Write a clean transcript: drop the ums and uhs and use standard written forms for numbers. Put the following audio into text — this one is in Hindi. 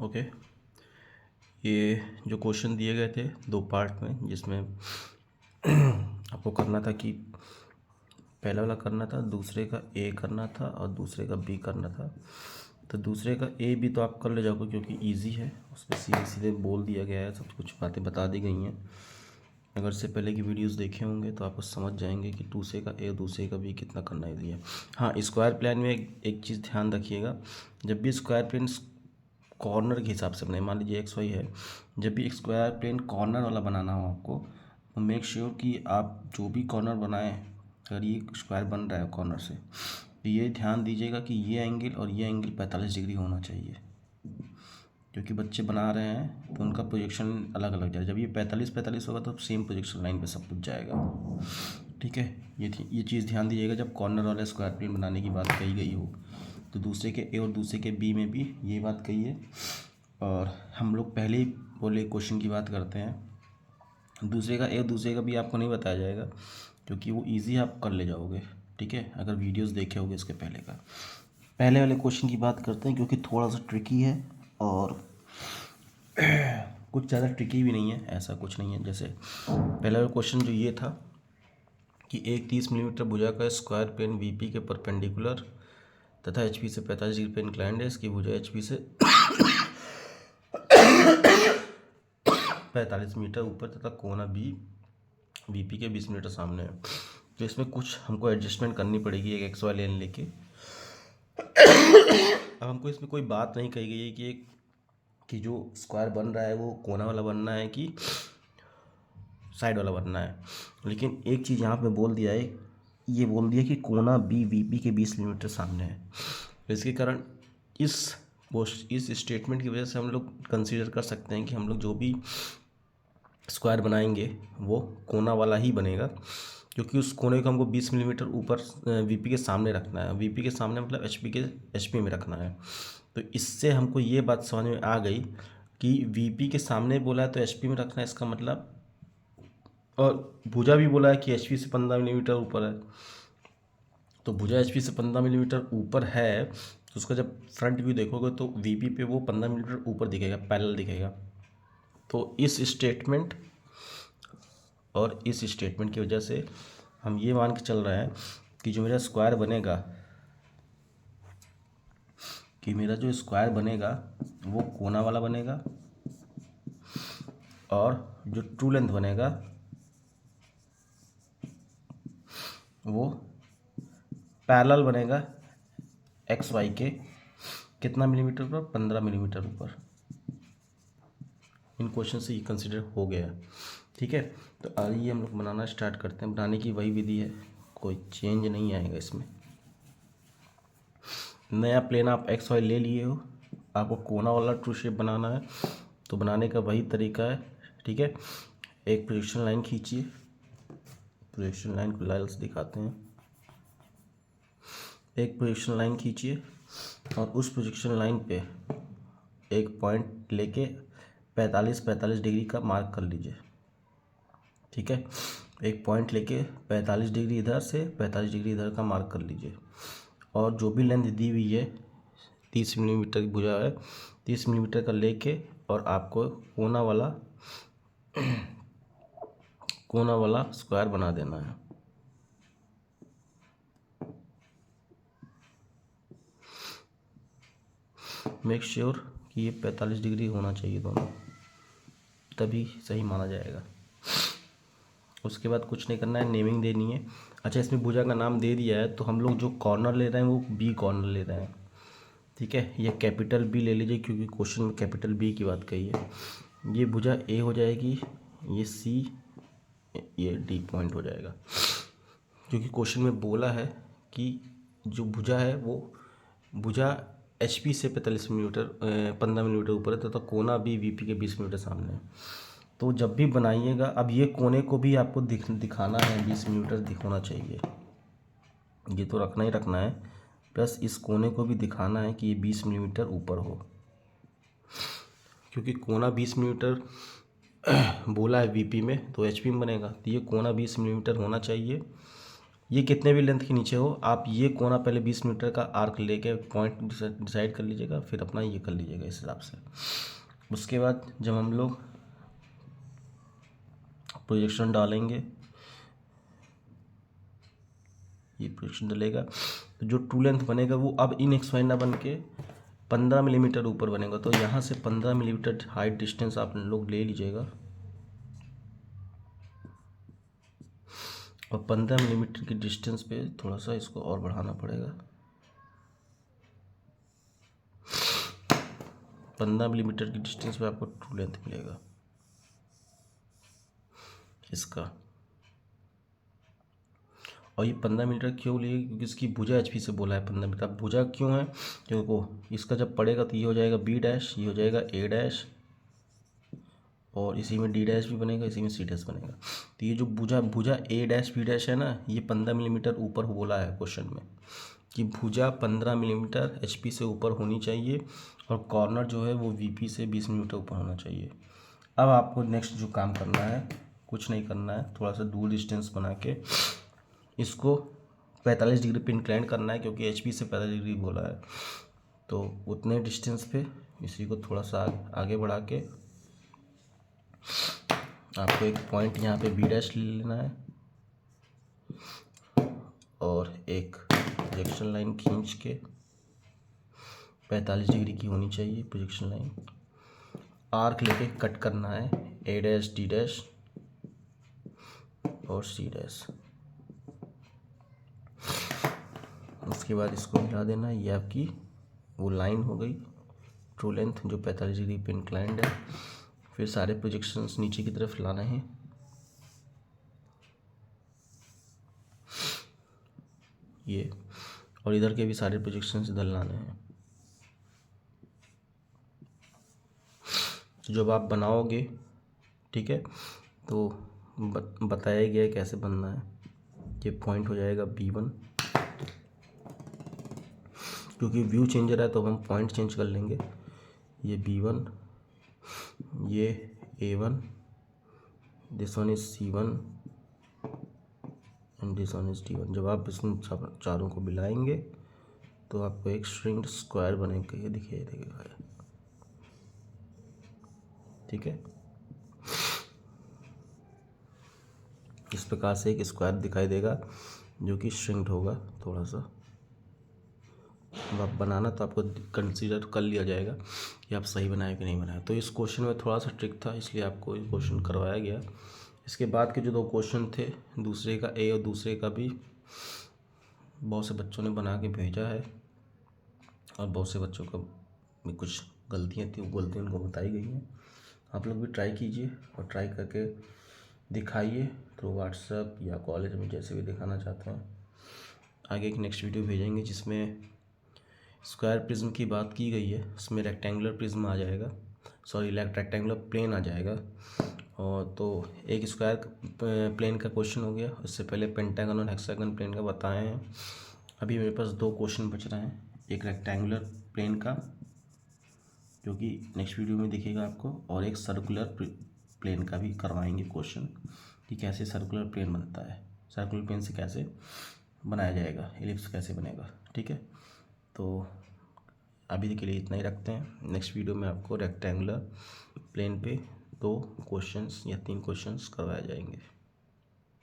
ओके। ये जो क्वेश्चन दिए गए थे 2 पार्ट में, जिसमें आपको करना था कि पहला वाला करना था, दूसरे का ए करना था और दूसरे का बी करना था। तो दूसरे का ए भी तो आप कर ले जाओगे क्योंकि इजी है, उसमें सीधे सीधे बोल दिया गया है, सब कुछ बातें बता दी गई हैं। अगर इससे पहले की वीडियोस देखे होंगे तो आप समझ जाएंगे कि दूसरे का ए और दूसरे का बी कितना करना ईजी है। हाँ, स्क्वायर प्लेन में एक चीज़ ध्यान रखिएगा, जब भी स्क्वायर प्लेन कॉर्नर के हिसाब से बनाए, मान लीजिए एक्स वाई है, जब भी स्क्वायर प्लेन कॉर्नर वाला बनाना हो आपको, तो मेक श्योर कि आप जो भी कॉर्नर बनाएं, अगर ये स्क्वायर बन रहा है कॉर्नर से, तो ये ध्यान दीजिएगा कि ये एंगल और ये एंगल 45 डिग्री होना चाहिए, क्योंकि बच्चे बना रहे हैं तो उनका प्रोजेक्शन अलग अलग जाएगा। जब ये 45 होगा तो सेम प्रोजेक्शन लाइन पे सब कुछ जाएगा। ठीक है, ये चीज़ ध्यान दीजिएगा जब कॉर्नर वाले स्क्वायर प्लेन बनाने की बात कही गई हो। तो दूसरे के ए और दूसरे के बी में भी ये बात कही है। और हम लोग पहले ही बोले क्वेश्चन की बात करते हैं, दूसरे का ए और दूसरे का बी आपको नहीं बताया जाएगा क्योंकि वो ईजी आप कर ले जाओगे। ठीक है, अगर वीडियोस देखे होगे इसके पहले का। पहले वाले क्वेश्चन की बात करते हैं क्योंकि थोड़ा सा ट्रिकी है और कुछ ज़्यादा ट्रिकी भी नहीं है, ऐसा कुछ नहीं है। जैसे पहला वाला क्वेश्चन जो ये था कि एक 30 मिलीमीटर भुजा का स्क्वायर प्लेन वीपी के परपेंडिकुलर तथा एचपी से 45 डिग्री पे इंक्लाइंड है, इसकी भुजा एचपी से 45 मीटर ऊपर तथा कोना बी वीपी के 20 मीटर सामने है। तो इसमें कुछ हमको एडजस्टमेंट करनी पड़ेगी एक एक्स वाई लाइन लेके। अब हमको इसमें कोई बात नहीं कही गई है कि जो स्क्वायर बन रहा है वो कोना वाला बनना है कि साइड वाला बनना है, लेकिन एक चीज़ यहाँ पे बोल दिया है, ये बोल दिया कि कोना बी वीपी के 20 मिलीमीटर सामने है। तो इसके कारण इस स्टेटमेंट की वजह से हम लोग कंसीडर कर सकते हैं कि हम लोग जो भी स्क्वायर बनाएंगे वो कोना वाला ही बनेगा, क्योंकि उस कोने को हमको 20 मिलीमीटर ऊपर वीपी के सामने रखना है। वीपी के सामने मतलब एचपी में रखना है। तो इससे हमको ये बात समझ में आ गई कि वीपी के सामने बोला है तो एचपी में रखना है, इसका मतलब। और भुजा भी बोला है कि एचपी से 15 मिलीमीटर ऊपर है, तो भुजा एचपी से 15 मिलीमीटर ऊपर है, तो उसका जब फ्रंट व्यू देखोगे तो वीपी पे वो 15 मिलीमीटर ऊपर दिखेगा, पैरेलल दिखेगा। तो इस स्टेटमेंट और इस स्टेटमेंट की वजह से हम ये मान के चल रहे हैं कि जो मेरा स्क्वायर बनेगा वो कोना वाला बनेगा, और जो ट्रू लेंथ बनेगा वो पैरेलल बनेगा एक्स वाई के कितना मिलीमीटर पर, 15 मिलीमीटर ऊपर। इन क्वेश्चन से ये कंसिडर हो गया। ठीक है, तो आइए हम लोग बनाना स्टार्ट करते हैं। बनाने की वही विधि है, कोई चेंज नहीं आएगा इसमें। नया प्लेन आप एक्स वाई ले लिए हो, आपको कोना वाला ट्रू शेप बनाना है, तो बनाने का वही तरीका है। ठीक है, एक प्रोजेक्शन लाइन खींचिए, प्रोजेक्शन लाइन को लाल से दिखाते हैं। एक प्रोजेक्शन लाइन खींचिए और उस प्रोजेक्शन लाइन पे एक पॉइंट लेके 45 डिग्री का मार्क कर लीजिए। ठीक है, एक पॉइंट लेके 45 डिग्री इधर से 45 डिग्री इधर का मार्क कर लीजिए, और जो भी लेंथ दी हुई है 30 मिलीमीटर की भुजा है, 30 मिलीमीटर का लेके और आपको कोना वाला स्क्वायर बना देना है। मेक श्योर कि ये 45 डिग्री होना चाहिए दोनों, तभी सही माना जाएगा। उसके बाद कुछ नहीं करना है, नेमिंग देनी है। अच्छा, इसमें भुजा का नाम दे दिया है तो हम लोग जो कॉर्नर ले रहे हैं वो बी कॉर्नर ले रहे हैं। ठीक है, ये कैपिटल बी ले लीजिए क्योंकि क्वेश्चन में कैपिटल बी की बात कही है। ये भुजा ए हो जाएगी, ये सी, ये डी पॉइंट हो जाएगा, क्योंकि क्वेश्चन में बोला है कि जो भुजा है वो भुजा एचपी से 15 मिलीमीटर ऊपर है तथा कोना भी वीपी के 20 मिलीमीटर सामने है। तो जब भी बनाइएगा, अब ये कोने को भी आपको दिखाना है 20 मिलीमीटर दिखाना चाहिए, ये तो रखना ही रखना है, प्लस इस कोने को भी दिखाना है कि ये 20 मिलीमीटर ऊपर हो, क्योंकि कोना 20 मिलीमीटर बोला है वीपी में तो एचपी में बनेगा, तो ये कोना 20 मिलीमीटर होना चाहिए। ये कितने भी लेंथ के नीचे हो, आप ये कोना पहले 20 मीटर का आर्क लेके पॉइंट डिसाइड कर लीजिएगा, फिर अपना ये कर लीजिएगा इस हिसाब से। उसके बाद जब हम लोग प्रोजेक्शन डालेंगे, ये प्रोजेक्शन डलेगा तो जो ट्रू लेंथ बनेगा वो अब इन एक्स ना बन के 15 मिलीमीटर ऊपर बनेगा। तो यहाँ से 15 मिलीमीटर हाइट डिस्टेंस आप लोग ले लीजिएगा और 15 मिलीमीटर की डिस्टेंस पे थोड़ा सा इसको और बढ़ाना पड़ेगा। 15 मिलीमीटर की डिस्टेंस पे आपको ट्रू लेंथ मिलेगा इसका। और ये 15 मीटर क्यों लिए, क्योंकि इसकी भुजा HP से बोला है 15 मीटर। अब भुजा क्यों है, क्योंकि इसका जब पड़ेगा तो ये हो जाएगा B डैश, ये हो जाएगा A डैश, और इसी में D डैश भी बनेगा, इसी में C डैश बनेगा। तो ये जो भुजा A डैश B डैश है ना, ये 15 मिलीमीटर ऊपर बोला है क्वेश्चन में कि भुजा 15 मिलीमीटर HP से ऊपर होनी चाहिए और कॉर्नर जो है वो VP से 20 मिलीमीटर ऊपर होना चाहिए। अब आपको नेक्स्ट जो काम करना है, कुछ नहीं करना है, थोड़ा सा दूर डिस्टेंस बना के इसको 45 डिग्री पे इंक्लाइन करना है, क्योंकि HP से 45 डिग्री बोला है। तो उतने डिस्टेंस पे इसी को थोड़ा सा आगे बढ़ा के आपको एक पॉइंट यहाँ पे B डैश ले लेना है और एक प्रोजेक्शन लाइन खींच के 45 डिग्री की होनी चाहिए प्रोजेक्शन लाइन, आर्क लेके कट करना है A डैश D डैश और C डैश। उसके बाद इसको मिला देना, ये आपकी वो लाइन हो गई ट्रू लेंथ जो 45 डिग्री पे इंक्लाइंड है। फिर सारे प्रोजेक्शंस नीचे की तरफ लाना है, ये, और इधर के भी सारे प्रोजेक्शंस इधर लाने हैं। जब आप बनाओगे, ठीक है, तो बताया गया है कैसे बनना है। ये पॉइंट हो जाएगा B1, क्योंकि व्यू चेंजर है तो हम पॉइंट चेंज कर लेंगे। ये B1, ये A1, this one is C1 and this one is D1। जब आप इसमें चारों को मिलाएंगे तो आपको एक श्रिंक्ड स्क्वायर बने के ये दिखाई देगा, ठीक है। इस प्रकार से एक स्क्वायर दिखाई देगा जो कि श्रिंक्ड होगा थोड़ा सा। अब आप बनाना तो आपको कंसीडर कर लिया जाएगा कि आप सही बनाए कि नहीं बनाए। तो इस क्वेश्चन में थोड़ा सा ट्रिक था, इसलिए आपको ये क्वेश्चन करवाया गया। इसके बाद के जो दो क्वेश्चन थे, दूसरे का A और दूसरे का B, बहुत से बच्चों ने बना के भेजा है और बहुत से बच्चों का भी कुछ गलतियाँ थी, वो गलतियाँ उनको बताई गई हैं। आप लोग भी ट्राई कीजिए और ट्राई करके दिखाइए थ्रू व्हाट्सएप या कॉलेज में, जैसे भी दिखाना चाहते हैं। आगे एक नेक्स्ट वीडियो भेजेंगे जिसमें स्क्वायर प्रिज्म की बात की गई है, उसमें रेक्टेंगुलर प्रिज्म आ जाएगा, सॉरी रेक्टेंगुलर प्लेन आ जाएगा। और तो एक स्क्वायर प्लेन का क्वेश्चन हो गया, उससे पहले पेंटागन और हेक्सागन प्लेन का बताए हैं। अभी मेरे पास दो क्वेश्चन बच रहे हैं, एक रेक्टेंगुलर प्लेन का जो कि नेक्स्ट वीडियो में दिखेगा आपको, और एक सर्कुलर प्लेन का भी करवाएंगे क्वेश्चन कि कैसे सर्कुलर प्लेन बनता है, सर्कुलर प्लेन से कैसे बनाया जाएगा, एलिप्स कैसे बनेगा, ठीक है। तो अभी के लिए इतना ही रखते हैं। नेक्स्ट वीडियो में आपको रेक्टेंगुलर प्लेन पे 2 क्वेश्चंस या 3 क्वेश्चंस करवाए जाएंगे।